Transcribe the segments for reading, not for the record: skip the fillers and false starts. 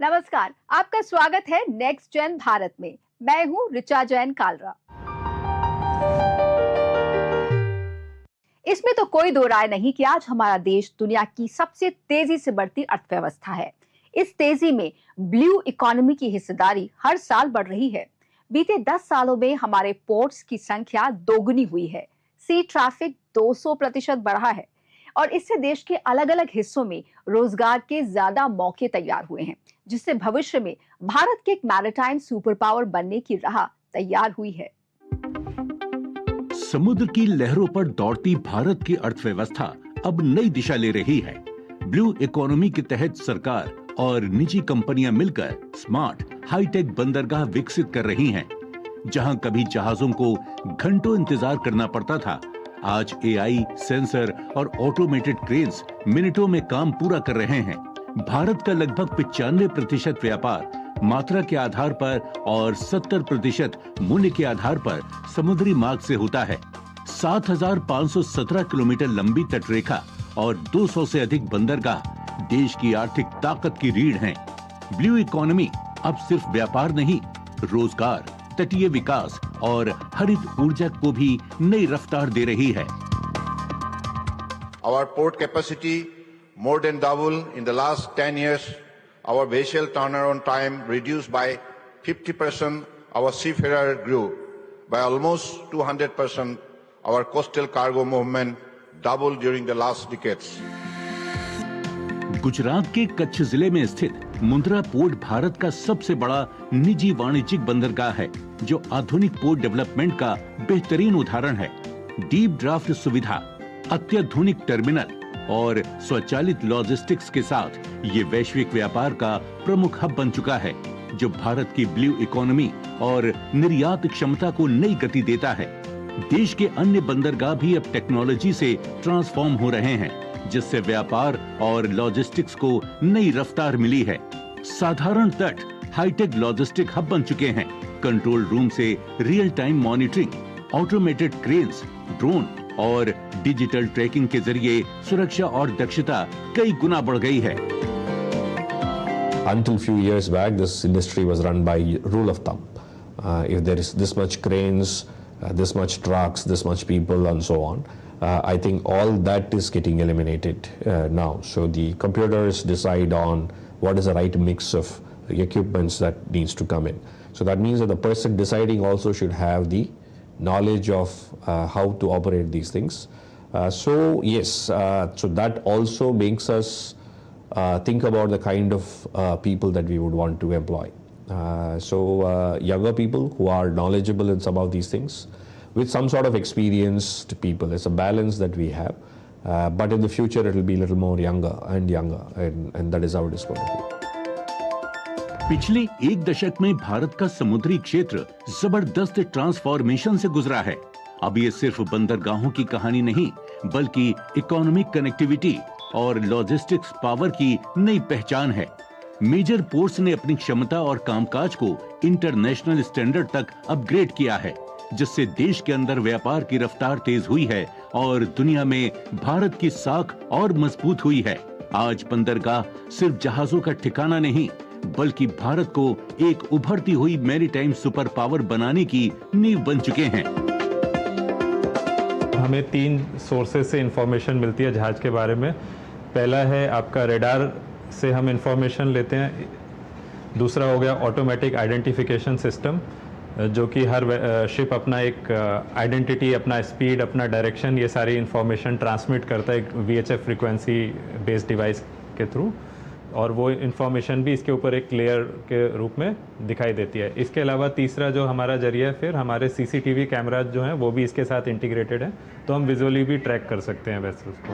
नमस्कार, आपका स्वागत है नेक्स्ट जेन भारत में। मैं हूं ऋचा जैन कालरा। इसमें तो कोई दो राय नहीं कि आज हमारा देश दुनिया की सबसे तेजी से बढ़ती अर्थव्यवस्था है। इस तेजी में ब्लू इकोनॉमी की हिस्सेदारी हर साल बढ़ रही है। बीते 10 सालों में हमारे पोर्ट्स की संख्या दोगुनी हुई है। सी ट्रैफिक 200% बढ़ा है और इससे देश के अलग अलग हिस्सों में रोजगार के ज्यादा मौके तैयार हुए हैं, जिससे भविष्य में भारत के एक मैरीटाइम सुपर पावर बनने की राह तैयार हुई है। समुद्र की लहरों पर दौड़ती भारत की अर्थव्यवस्था अब नई दिशा ले रही है। ब्लू इकोनॉमी के तहत सरकार और निजी कंपनियां मिलकर स्मार्ट हाईटेक बंदरगाह विकसित कर रही हैं। जहां कभी जहाजों को घंटों इंतजार करना पड़ता था, आज एआई, सेंसर और ऑटोमेटेड क्रेन्स मिनटों में काम पूरा कर रहे हैं। भारत का लगभग 95% व्यापार मात्रा के आधार पर और 70% मूल्य के आधार पर समुद्री मार्ग से होता है। 7,517 किलोमीटर लंबी तटरेखा और 200 से अधिक बंदरगाह देश की आर्थिक ताकत की रीढ़ हैं। ब्लू इकोनॉमी अब सिर्फ व्यापार नहीं, रोजगार, तटीय विकास और हरित ऊर्जा को भी नई रफ्तार दे रही है। Our port capacity more than double in the last 10 years. Our vessel turnaround time reduced by 50%. Our seafarer grew by almost 200%. Our coastal cargo movement doubled during the last decades. Gujarat के कच्छ जिले में स्थित मुंद्रा पोर्ट भारत का सबसे बड़ा निजी वाणिज्यिक बंदरगाह है, जो आधुनिक पोर्ट डेवलपमेंट का बेहतरीन उदाहरण है। डीप ड्राफ्ट सुविधा, अत्याधुनिक टर्मिनल और स्वचालित लॉजिस्टिक्स के साथ ये वैश्विक व्यापार का प्रमुख हब बन चुका है, जो भारत की ब्लू इकोनॉमी और निर्यात क्षमता को नई गति देता है। देश के अन्य बंदरगाह भी अब टेक्नोलॉजी से ट्रांसफॉर्म हो रहे हैं, जिससे व्यापार और लॉजिस्टिक्स को नई रफ्तार मिली है। साधारण तट हाईटेक लॉजिस्टिक हब बन चुके हैं। कंट्रोल रूम से real time monitoring, automated cranes, drone और डिजिटल ट्रैकिंग के जरिए सुरक्षा और दक्षता कई गुना बढ़ गई है। Until few years back, this industry was run by rule of thumb. If there is this much cranes, this much trucks, this much people, and so on. I think all that is getting eliminated now. So the computers decide on what is the right mix of equipments that needs to come in. So that means that the person deciding also should have the knowledge of how to operate these things. So yes, so that also makes us think about the kind of people that we would want to employ. So younger people who are knowledgeable in some of these things, with some sort of experienced people. It's a balance that we have, but in the future it will be a little more younger, and that is how it is going to be. पिछले एक दशक में भारत का समुद्री क्षेत्र जबरदस्त transformation से गुजरा है। अब ये सिर्फ बंदरगाहों की कहानी नहीं, बल्कि इकोनॉमिक कनेक्टिविटी और लॉजिस्टिक्स पावर की नई पहचान है। मेजर पोर्ट्स ने अपनी क्षमता और कामकाज को इंटरनेशनल स्टैंडर्ड तक अपग्रेड किया है, जिससे देश के अंदर व्यापार की रफ्तार तेज हुई है और दुनिया में भारत की साख और मजबूत हुई है। आज बंदरगाह सिर्फ जहाजों का ठिकाना नहीं, बल्कि भारत को एक उभरती हुई मैरीटाइम सुपर पावर बनाने की नींव बन चुके हैं। हमें 3 सोर्सेज से इंफॉर्मेशन मिलती है जहाज के बारे में। पहला है आपका रेडार से हम इंफॉर्मेशन लेते हैं। दूसरा हो गया ऑटोमेटिक आइडेंटिफिकेशन सिस्टम, जो कि हर शिप अपना एक आइडेंटिटी, अपना स्पीड, अपना डायरेक्शन, ये सारी इंफॉर्मेशन ट्रांसमिट करता है एक VHF फ्रीक्वेंसी बेस्ड डिवाइस के थ्रू, और वो इंफॉर्मेशन भी इसके ऊपर एक लेयर के रूप में दिखाई देती है। इसके अलावा तीसरा जो हमारा जरिया है, फिर हमारे CCTV कैमराज जो हैं वो भी इसके साथ इंटीग्रेटेड हैं, तो हम विजुअली भी ट्रैक कर सकते हैं वेसल्स को।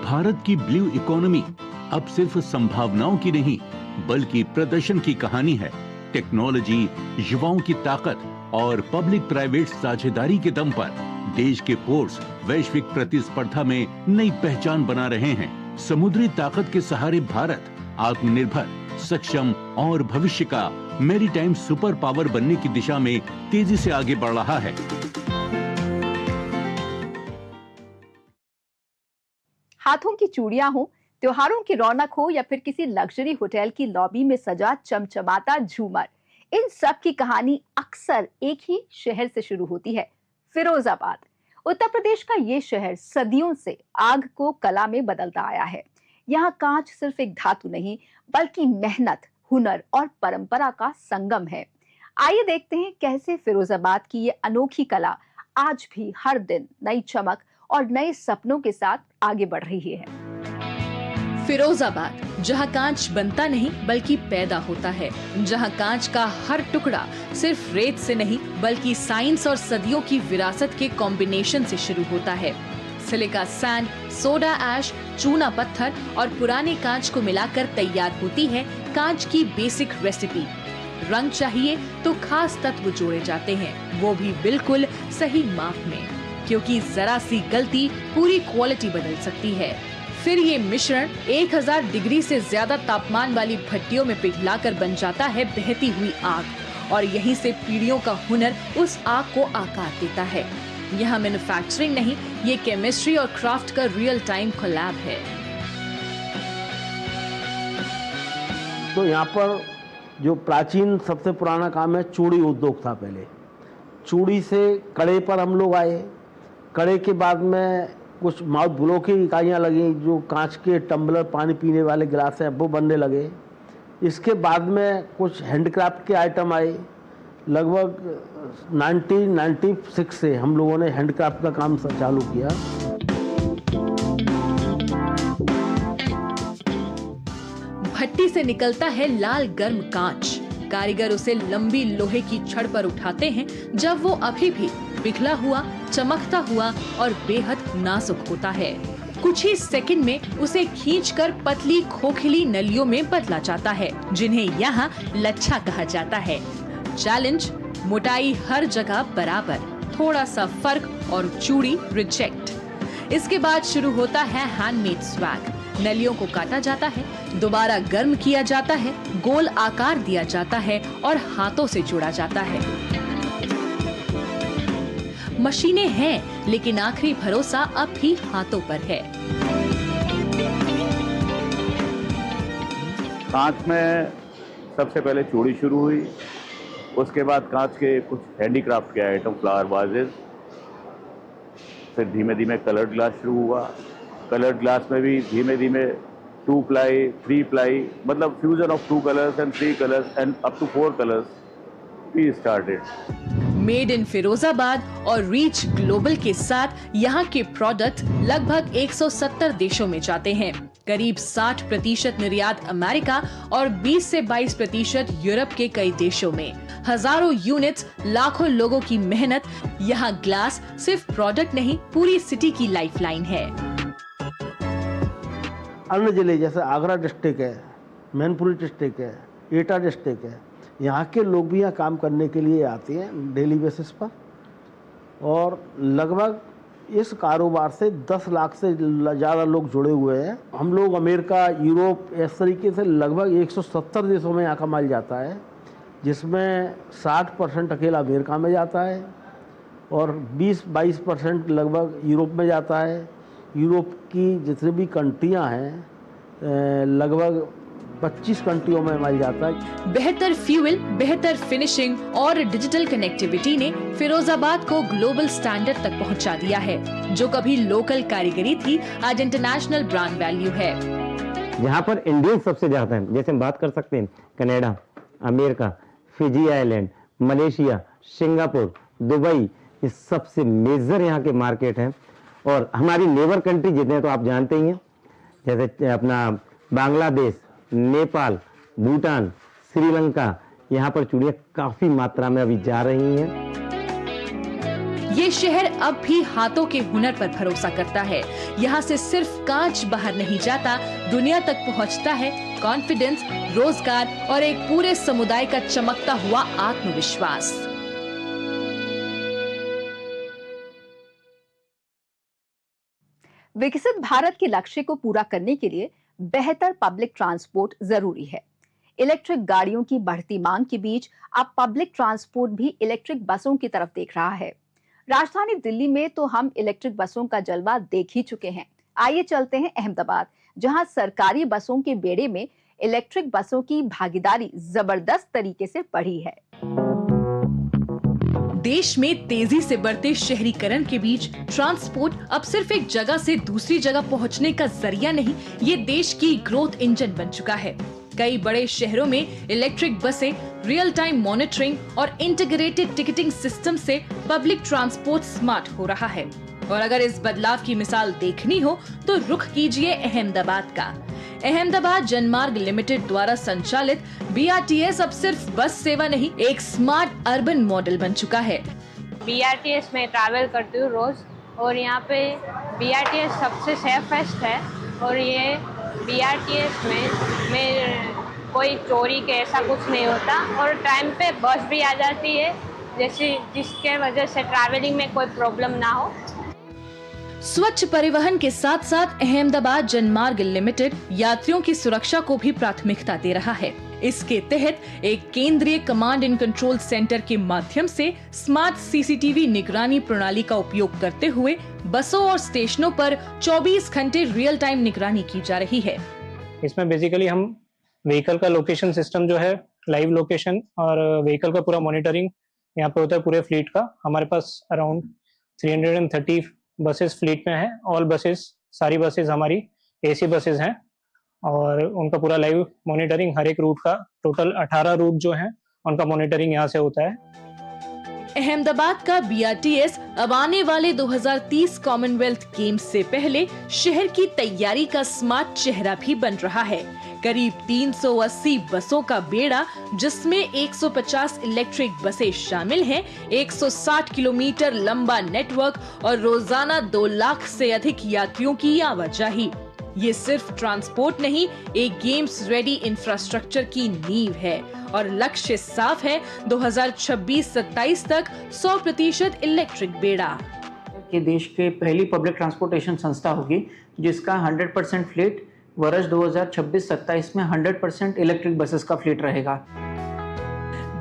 भारत की ब्लू इकोनॉमी अब सिर्फ संभावनाओं की नहीं, बल्कि प्रदर्शन की कहानी है। टेक्नोलॉजी, युवाओं की ताकत और पब्लिक प्राइवेट साझेदारी के दम पर देश के पोर्ट्स वैश्विक प्रतिस्पर्धा में नई पहचान बना रहे हैं। समुद्री ताकत के सहारे भारत आत्मनिर्भर, सक्षम और भविष्य का मैरीटाइम सुपर पावर बनने की दिशा में तेजी से आगे बढ़ रहा है। हाथों की चूड़ियां हो, त्योहारों की रौनक हो या फिर किसी लग्जरी होटल की लॉबी में सजा चमचमाता झूमर, इन सब की कहानी अक्सर एक ही शहर से शुरू होती है, फिरोजाबाद। उत्तर प्रदेश का ये शहर सदियों से आग को कला में बदलता आया है। यहाँ कांच सिर्फ एक धातु नहीं, बल्कि मेहनत, हुनर और परंपरा का संगम है। आइए देखते हैं कैसे फिरोजाबाद की ये अनोखी कला आज भी हर दिन नई चमक और नए सपनों के साथ आगे बढ़ रही है। फिरोजाबाद, जहां कांच बनता नहीं बल्कि पैदा होता है, जहां कांच का हर टुकड़ा सिर्फ रेत से नहीं बल्कि साइंस और सदियों की विरासत के कॉम्बिनेशन से शुरू होता है। सिलिका सैंड, सोडा ऐश, चूना पत्थर और पुराने कांच को मिलाकर तैयार होती है कांच की बेसिक रेसिपी। रंग चाहिए तो खास तत्व जोड़े जाते हैं, वो भी बिल्कुल सही माप में, क्योंकि जरा सी गलती पूरी क्वालिटी बदल सकती है। फिर ये मिश्रण 1000 डिग्री से ज्यादा तापमान वाली भट्टियों में पिघलाकर बन जाता है बहती हुई आग, और यहीं से पीढ़ियों का हुनर उस आग को आकार देता है। यहाँ मैन्युफैक्चरिंग नहीं, ये केमिस्ट्री और क्राफ्ट का रियल टाइम कोलैब है। तो यहाँ पर जो प्राचीन सबसे पुराना काम है, चूड़ी उद्योग था। पहले चूड़ी से कड़े पर हम लोग आए। कड़े के बाद में कुछ माउथ ब्लो की इकाइयाँ लगी, जो कांच के टम्बलर, पानी पीने वाले गिलास हैं, वो बनने लगे। इसके बाद में कुछ हैंडक्राफ्ट के आइटम आए। लगभग 1996 से हम लोगों ने हैंडक्राफ्ट का काम चालू किया। भट्टी से निकलता है लाल गर्म कांच। कारीगर उसे लंबी लोहे की छड़ पर उठाते हैं जब वो अभी भी पिघला हुआ, चमकता हुआ और बेहद नाजुक होता है। कुछ ही सेकंड में उसे खींचकर पतली खोखली नलियों में बदला जाता है, जिन्हें यहाँ लच्छा कहा जाता है। चैलेंज, मोटाई हर जगह बराबर, थोड़ा सा फर्क और चूड़ी रिजेक्ट। इसके बाद शुरू होता है हैंडमेड स्वैग। नलियों को काटा जाता है, दोबारा गर्म किया जाता है, गोल आकार दिया जाता है और हाथों से जोड़ा जाता है। मशीनें हैं, लेकिन आखिरी भरोसा अब भी हाथों पर है। कांच में सबसे पहले चूड़ी शुरू हुई, उसके बाद कांच के कुछ हैंडीक्राफ्ट के आइटम, फ्लावर वाजेस, फिर धीमे धीमे कलर्ड ग्लास शुरू हुआ। कलर्ड ग्लास में भी धीमे धीमे 2 प्लाई, 3 प्लाई, मतलब fusion of 2 colours and 3 colours and up to 4 colours we started. Made in Firozabad और रीच ग्लोबल के साथ यहाँ के प्रोडक्ट लगभग 170 देशों में जाते हैं। करीब 60% निर्यात अमेरिका और 20 से 22% यूरोप के कई देशों में। हजारों यूनिट्स, लाखों लोगों की मेहनत। यहाँ ग्लास सिर्फ प्रोडक्ट नहीं, पूरी सिटी की लाइफलाइन है। अन्य जिले जैसे आगरा डिस्ट्रिक्ट है, मैनपुरी डिस्ट्रिक्ट है, एटा डिस्ट्रिक्ट है, यहाँ के लोग भी यहाँ काम करने के लिए आते हैं डेली बेसिस पर। और लगभग इस कारोबार से 10 लाख से ज़्यादा लोग जुड़े हुए हैं। हम लोग अमेरिका, यूरोप, इस तरीके से लगभग 170 देशों में यहाँ का माल जाता है, जिसमें 60% अकेला अमेरिका में जाता है और 20-22% लगभग यूरोप में जाता है। यूरोप की जितनी भी कंट्रियाँ हैं, लगभग 25 कंट्रियों में माल जाता है। बेहतर फ्यूल, बेहतर फिनिशिंग और डिजिटल कनेक्टिविटी ने फिरोजाबाद को ग्लोबल स्टैंडर्ड तक पहुंचा दिया है। जो कभी लोकल कारीगरी थी, आज इंटरनेशनल ब्रांड वैल्यू है। यहाँ पर इंडियन सबसे ज्यादा हैं। जैसे हम बात कर सकते हैं Canada, America, Fiji island, Malaysia, Singapore, Dubai, ये सबसे मेजर यहाँ के मार्केट हैं। और हमारी नेबर कंट्री जितने हैं तो आप जानते ही हैं, जैसे अपना बांग्लादेश, नेपाल, भूटान, श्रीलंका, यहाँ पर चूड़ियाँ काफी मात्रा में अभी जा रही हैं। ये शहर अब भी हाथों के हुनर पर भरोसा करता है। यहाँ से सिर्फ कांच बाहर नहीं जाता, दुनिया तक पहुँचता है कॉन्फिडेंस, रोजगार और एक पूरे समुदाय का चमकता हुआ आत्मविश्वास। विकसित भारत के लक्ष्य को पूरा करने के लिए बेहतर पब्लिक ट्रांसपोर्ट जरूरी है। इलेक्ट्रिक गाड़ियों की बढ़ती मांग के बीच अब पब्लिक ट्रांसपोर्ट भी इलेक्ट्रिक बसों की तरफ देख रहा है। राजधानी दिल्ली में तो हम इलेक्ट्रिक बसों का जलवा देख ही चुके हैं। आइए चलते हैं अहमदाबाद, जहां सरकारी बसों के बेड़े में इलेक्ट्रिक बसों की भागीदारी जबरदस्त तरीके से बढ़ी है। देश में तेजी से बढ़ते शहरीकरण के बीच ट्रांसपोर्ट अब सिर्फ एक जगह से दूसरी जगह पहुंचने का जरिया नहीं, ये देश की ग्रोथ इंजन बन चुका है। कई बड़े शहरों में इलेक्ट्रिक बसें, रियल टाइम मॉनिटरिंग और इंटीग्रेटेड टिकटिंग सिस्टम से पब्लिक ट्रांसपोर्ट स्मार्ट हो रहा है। और अगर इस बदलाव की मिसाल देखनी हो तो रुख कीजिए अहमदाबाद का। अहमदाबाद जनमार्ग लिमिटेड द्वारा संचालित BRTS अब सिर्फ बस सेवा नहीं, एक स्मार्ट अर्बन मॉडल बन चुका है। BRTS में ट्रैवल करती हूँ रोज, और यहाँ पे BRTS सबसे सेफेस्ट है। और ये BRTS में कोई चोरी के ऐसा कुछ नहीं होता, और टाइम पे बस भी आ जाती है, जैसे जिसके वजह से ट्रैवलिंग में कोई प्रॉब्लम ना हो। स्वच्छ परिवहन के साथ साथ अहमदाबाद जनमार्ग लिमिटेड यात्रियों की सुरक्षा को भी प्राथमिकता दे रहा है। इसके तहत एक केंद्रीय कमांड एंड कंट्रोल सेंटर के माध्यम से स्मार्ट CCTV निगरानी प्रणाली का उपयोग करते हुए बसों और स्टेशनों पर 24 घंटे रियल टाइम निगरानी की जा रही है। इसमें बेसिकली हम व्हीकल का लोकेशन सिस्टम जो है, लाइव लोकेशन और व्हीकल का पूरा मॉनिटरिंग यहाँ पे होता है पूरे फ्लीट का। हमारे पास अराउंड 330 बसेस फ्लीट में है। ऑल बसेस, सारी बसेस हमारी AC बसेस हैं और उनका पूरा लाइव मॉनिटरिंग हर एक रूट का, टोटल 18 रूट जो हैं उनका मॉनिटरिंग यहाँ से होता है। अहमदाबाद का BRTS अब आने वाले 2030 कॉमनवेल्थ गेम्स से पहले शहर की तैयारी का स्मार्ट चेहरा भी बन रहा है। करीब 380 बसों का बेड़ा, जिसमें 150 इलेक्ट्रिक बसें शामिल हैं, 160 किलोमीटर लंबा नेटवर्क और रोजाना 2 लाख से अधिक यात्रियों की आवाजाही। ये सिर्फ ट्रांसपोर्ट नहीं, एक गेम्स रेडी इंफ्रास्ट्रक्चर की नींव है और लक्ष्य साफ है, 2026-27 तक 100% इलेक्ट्रिक बेड़ा। ये देश के पहली पब्लिक ट्रांसपोर्टेशन संस्था होगी जिसका 100% फ्लीट वर्ष 2026-27 में 100% इलेक्ट्रिक बसेस का फ्लीट रहेगा।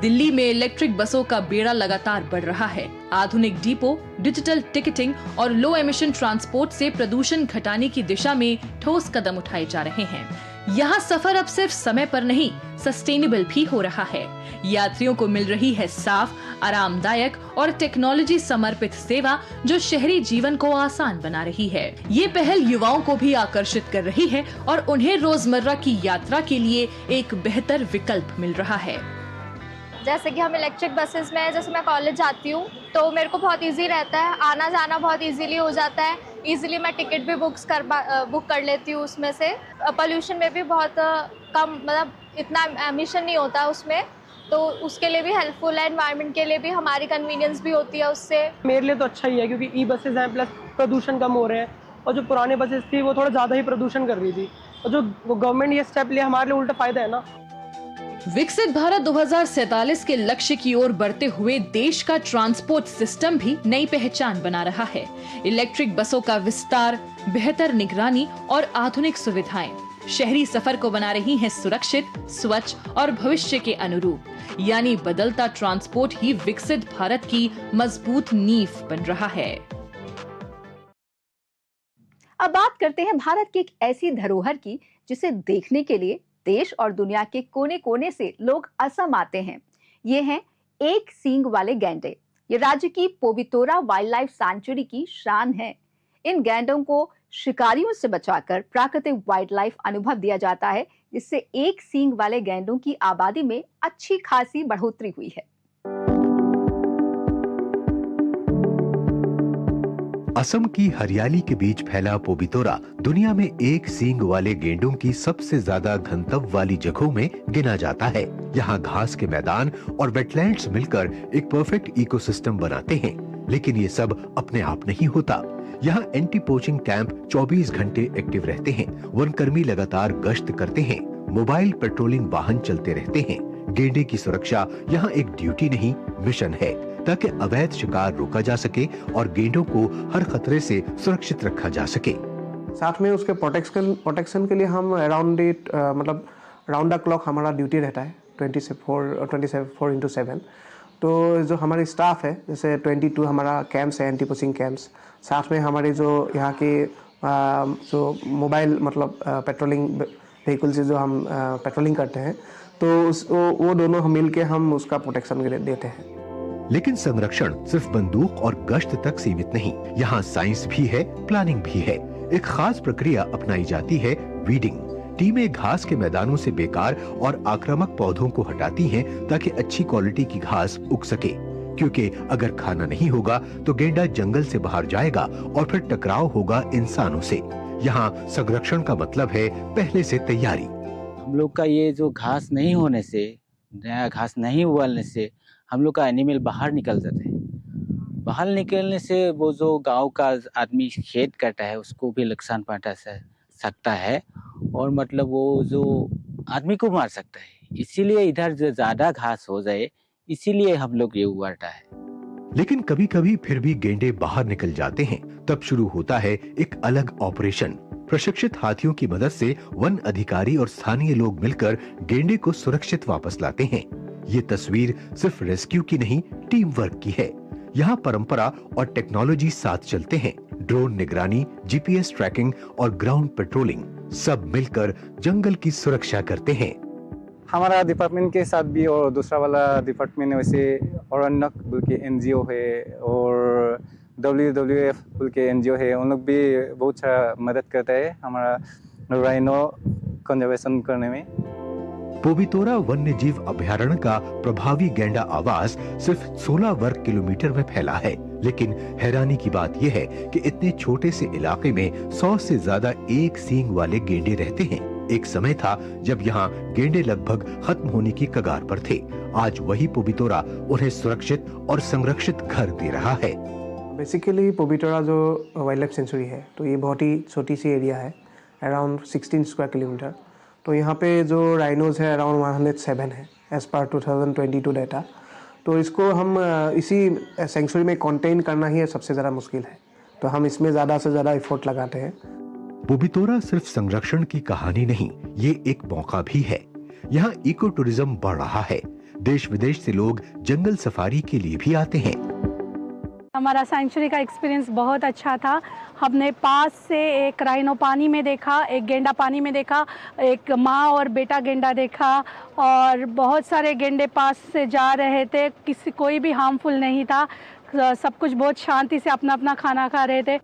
दिल्ली में इलेक्ट्रिक बसों का बेड़ा लगातार बढ़ रहा है। आधुनिक डिपो, डिजिटल टिकटिंग और लो एमिशन ट्रांसपोर्ट से प्रदूषण घटाने की दिशा में ठोस कदम उठाए जा रहे हैं। यहाँ सफर अब सिर्फ समय पर नहीं, सस्टेनेबल भी हो रहा है। यात्रियों को मिल रही है साफ, आरामदायक और टेक्नोलॉजी समर्पित सेवा, जो शहरी जीवन को आसान बना रही है। ये पहल युवाओं को भी आकर्षित कर रही है और उन्हें रोजमर्रा की यात्रा के लिए एक बेहतर विकल्प मिल रहा है। जैसे कि हम इलेक्ट्रिक बसेस में, जैसे मैं कॉलेज जाती हूँ तो मेरे को बहुत इजी रहता है, आना जाना बहुत इजीली हो जाता है। इजीली मैं टिकट भी बुक कर लेती हूँ उसमें से। पोल्यूशन में भी बहुत कम, मतलब इतना एमिशन नहीं होता उसमें, तो उसके लिए भी हेल्पफुल है। एनवायरनमेंट के लिए भी हमारी कन्वीनियंस भी होती है उससे। मेरे लिए तो अच्छा ही है क्योंकि ई-बसेस हैं, प्लस प्रदूषण कम हो रहे हैं। और जो पुराने बसेस थी वो थोड़ा ज़्यादा ही प्रदूषण कर रही थी, और जो गवर्नमेंट ये स्टेप लिया हमारे लिए उल्टा फायदा है ना। विकसित भारत 2047 के लक्ष्य की ओर बढ़ते हुए देश का ट्रांसपोर्ट सिस्टम भी नई पहचान बना रहा है। इलेक्ट्रिक बसों का विस्तार, बेहतर निगरानी और आधुनिक सुविधाएं शहरी सफर को बना रही हैं सुरक्षित, स्वच्छ और भविष्य के अनुरूप। यानी बदलता ट्रांसपोर्ट ही विकसित भारत की मजबूत नींव बन रहा है। अब बात करते हैं भारत की एक ऐसी धरोहर की जिसे देखने के लिए देश और दुनिया के कोने कोने से लोग असम आते हैं। ये हैं एक सींग वाले गैंडे। ये राज्य की पोवितोरा वाइल्ड लाइफ सैंक्चुरी की शान है। इन गैंडों को शिकारियों से बचाकर प्राकृतिक वाइल्ड लाइफ अनुभव दिया जाता है, जिससे एक सींग वाले गैंडों की आबादी में अच्छी खासी बढ़ोतरी हुई है। असम की हरियाली के बीच फैला पोवितोरा दुनिया में एक सींग वाले गेंडों की सबसे ज्यादा घनत्व वाली जगहों में गिना जाता है। यहाँ घास के मैदान और वेटलैंड्स मिलकर एक परफेक्ट इकोसिस्टम बनाते हैं। लेकिन ये सब अपने आप नहीं होता। यहाँ एंटी पोचिंग कैंप 24 घंटे एक्टिव रहते हैं। वनकर्मी लगातार गश्त करते हैं। मोबाइल पेट्रोलिंग वाहन चलते रहते हैं। गेंडे की सुरक्षा यहाँ एक ड्यूटी नहीं, मिशन है, ताकि अवैध शिकार रोका जा सके और गेंडों को हर खतरे से सुरक्षित रखा जा सके। साथ में उसके प्रोटेक्शन के लिए हम मतलब राउंड द क्लॉक हमारा ड्यूटी रहता है 24/7। तो जो हमारी स्टाफ है, जैसे 22 हमारा कैंप्स है, एंटी पोचिंग कैंप्स। साथ में हमारे जो यहाँ के जो मोबाइल मतलब पेट्रोलिंग व्हीकल से जो हम पेट्रोलिंग करते हैं, तो वो दोनों मिल के हम उसका प्रोटेक्शन देते हैं। लेकिन संरक्षण सिर्फ बंदूक और गश्त तक सीमित नहीं, यहाँ साइंस भी है, प्लानिंग भी है। एक खास प्रक्रिया अपनाई जाती है, वीडिंग। टीमें घास के मैदानों से बेकार और आक्रामक पौधों को हटाती हैं ताकि अच्छी क्वालिटी की घास उग सके, क्योंकि अगर खाना नहीं होगा तो गेंडा जंगल से बाहर जाएगा और फिर टकराव होगा इंसानों से। यहाँ संरक्षण का मतलब है पहले से तैयारी। हम लोग का ये जो घास नहीं होने से, नया घास नहीं उगालने से हम लोग का एनिमल बाहर निकल जाते हैं। बाहर निकलने से वो जो गांव का आदमी खेत करता है उसको भी नुकसान पहुंचा सकता है, और मतलब वो जो आदमी को मार सकता है। इसीलिए इधर जो ज़्यादा घास हो जाए, इसीलिए हम लोग ये उगाता है। लेकिन कभी कभी फिर भी गेंडे बाहर निकल जाते हैं, तब शुरू होता है एक अलग ऑपरेशन। प्रशिक्षित हाथियों की मदद से वन अधिकारी और स्थानीय लोग मिलकर गेंडे को सुरक्षित वापस लाते हैं। ये तस्वीर सिर्फ रेस्क्यू की नहीं, टीम वर्क की है। यहाँ परंपरा और टेक्नोलॉजी साथ चलते हैं। ड्रोन निगरानी, जीपीएस ट्रैकिंग और ग्राउंड पेट्रोलिंग सब मिलकर जंगल की सुरक्षा करते हैं। हमारा डिपार्टमेंट के साथ भी और दूसरा वाला डिपार्टमेंट वैसे अरण्यक बोल के एनजीओ है और WWF बोल के एनजीओ है, उन लोग भी बहुत सारा मदद करता है हमारा राइनो कंजर्वेशन करने में। पोबितोरा वन्य जीव अभयारण्य का प्रभावी गेंडा आवास सिर्फ 16 वर्ग किलोमीटर में फैला है, लेकिन हैरानी की बात यह है कि इतने छोटे से इलाके में 100 से ज्यादा एक सींग वाले गेंडे रहते हैं। एक समय था जब यहाँ गेंडे लगभग खत्म होने की कगार पर थे। आज वही पोबितोरा उन्हें सुरक्षित और संरक्षित घर दे रहा है। बेसिकली पोबितोरा जो वाइल्ड लाइफ सेंचुरी है, तो ये बहुत ही छोटी सी एरिया है, अराउंड 16 स्क्वायर किलोमीटर। तो यहाँ पे जो राइनोज है अराउंड 107 है एज पर 2022 डाटा। तो इसको हम इसी सेंचुरी में कंटेन करना ही सबसे ज़्यादा मुश्किल है, तो हम इसमें ज़्यादा से ज़्यादा एफर्ट लगाते हैं। पोबितोरा सिर्फ संरक्षण की कहानी नहीं, ये एक मौका भी है। यहाँ इको टूरिज्म बढ़ रहा है। देश विदेश से लोग जंगल सफारी के लिए भी आते हैं। हमारा सेंचुरी का एक्सपीरियंस बहुत अच्छा था। हमने पास से एक राइनो पानी में देखा, एक गेंडा पानी में देखा, एक माँ और बेटा गेंडा देखा, और बहुत सारे गेंडे पास से जा रहे थे। कोई भी हार्मफुल नहीं था, सब कुछ बहुत शांति से अपना अपना खाना खा रहे थे।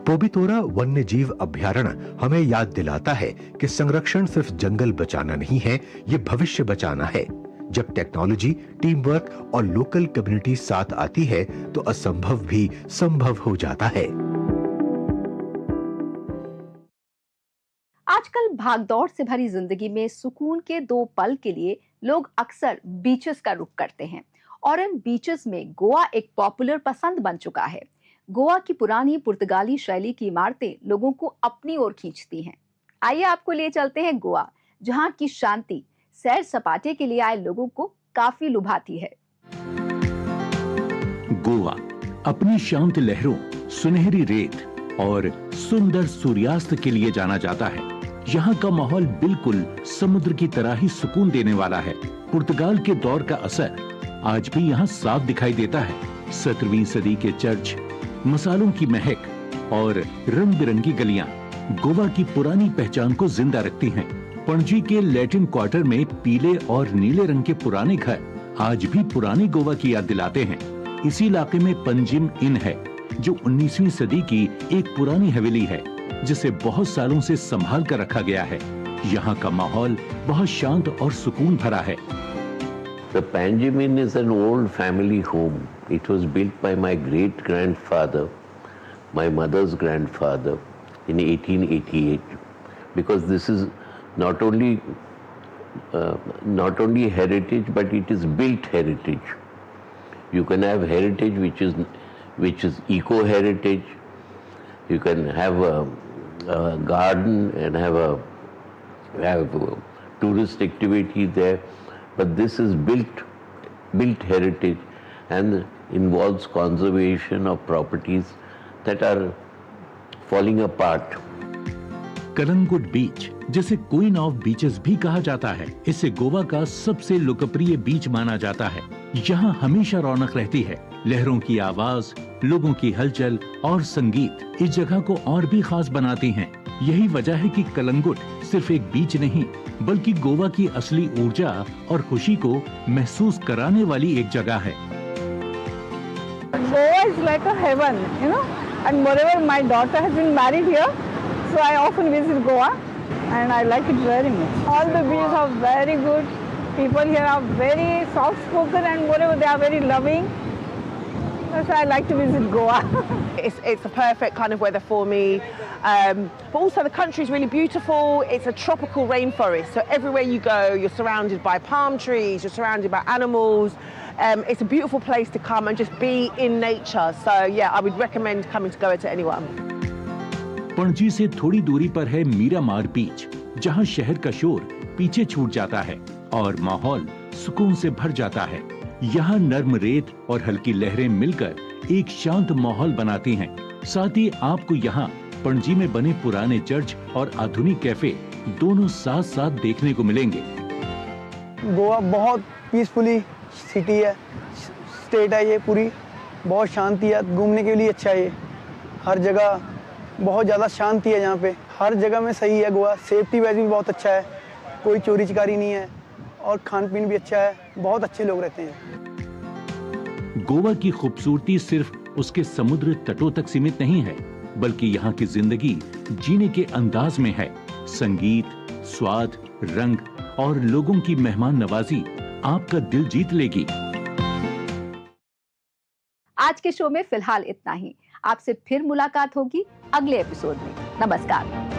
पोबितोरा वन्य जीव अभयारण्य हमें याद दिलाता है कि संरक्षण सिर्फ जंगल बचाना नहीं है, ये भविष्य बचाना है। जब टेक्नोलॉजी, टीम वर्क और लोकल कम्युनिटी साथ आती है तो असंभव भी संभव हो जाता है। आजकल भागदौड़ से भरी जिंदगी में सुकून के 2 पल के लिए लोग अक्सर बीचेस का रुख करते हैं, और इन बीचेस में गोवा एक पॉपुलर पसंद बन चुका है। गोवा की पुरानी पुर्तगाली शैली की इमारतें लोगों को अपनी ओर खींचती हैं। आइए आपको ले चलते हैं गोवा, जहां की शांति सैर सपाटे के लिए आए लोगों को काफी लुभाती है। गोवा अपनी शांत लहरों, सुनहरी रेत और सुंदर सूर्यास्त के लिए जाना जाता है। यहाँ का माहौल बिल्कुल समुद्र की तरह ही सुकून देने वाला है। पुर्तगाल के दौर का असर आज भी यहाँ साफ दिखाई देता है। 17वीं सदी के चर्च, मसालों की महक और रंग बिरंगी गलियां गोवा की पुरानी पहचान को जिंदा रखती हैं। पणजी के लैटिन क्वार्टर में पीले और नीले रंग के पुराने घर आज भी पुरानी गोवा की याद दिलाते हैं। इसी इलाके में पंजिम इन है, जो 19वीं सदी की एक पुरानी हवेली है, जिसे बहुत सालों से संभाल कर रखा गया है। यहाँ का माहौल बहुत शांत और सुकून भरा है। The Panjim Inn is an old family home. It was built by my great grandfather, my mother's grandfather, in 1888. Because this is not only heritage, but it is built heritage. You can have heritage which is eco heritage. You can have a garden and have tourist activity there. But this is built heritage and involves conservation of properties that are falling apart. Calangute बीच, जिसे queen of beaches भी कहा जाता है, इसे गोवा का सबसे लोकप्रिय बीच माना जाता है। यहाँ हमेशा रौनक रहती है। लहरों की आवाज, लोगों की हलचल और संगीत इस जगह को और भी खास बनाती हैं। यही वजह है कि कलंगुट सिर्फ एक बीच नहीं, बल्कि गोवा की असली ऊर्जा और खुशी को महसूस कराने वाली एक जगह है। Goa is like a heaven, you know, and moreover my daughter has been married here, so I often visit Goa and I like it very much. All the beaches are very good. People here are very soft spoken and moreover they are very loving. That's why I like to visit Goa. It's the perfect kind of weather for me. But also the country is really beautiful. It's a tropical rainforest, so everywhere you go, you're surrounded by palm trees, you're surrounded by animals. It's a beautiful place to come and just be in nature. So yeah, I would recommend coming to Goa to anyone. Panaji से थोड़ी दूरी पर है मीरामार बीच, जहां शहर का शोर पीछे छूट जाता है और माहौल सुकून से भर जाता है। यहाँ नर्म रेत और हल्की लहरें मिलकर एक शांत माहौल बनाती हैं। साथ ही आपको यहाँ पणजी में बने पुराने चर्च और आधुनिक कैफे दोनों साथ साथ देखने को मिलेंगे। गोवा बहुत पीसफुली सिटी है, स्टेट है, ये पूरी बहुत शांति है, घूमने के लिए अच्छा है। हर जगह बहुत ज़्यादा शांति है, यहाँ पे हर जगह में सही है। गोवा सेफ्टी वाइज भी बहुत अच्छा है, कोई चोरी चिकारी नहीं है और खान पीन भी अच्छा है, बहुत अच्छे लोग रहते हैं। गोवा की खूबसूरती सिर्फ उसके समुद्र तटों तक सीमित नहीं है, बल्कि यहाँ की जिंदगी जीने के अंदाज में है। संगीत, स्वाद, रंग और लोगों की मेहमान नवाजी आपका दिल जीत लेगी। आज के शो में फिलहाल इतना ही। आपसे फिर मुलाकात होगी अगले एपिसोड में। नमस्कार।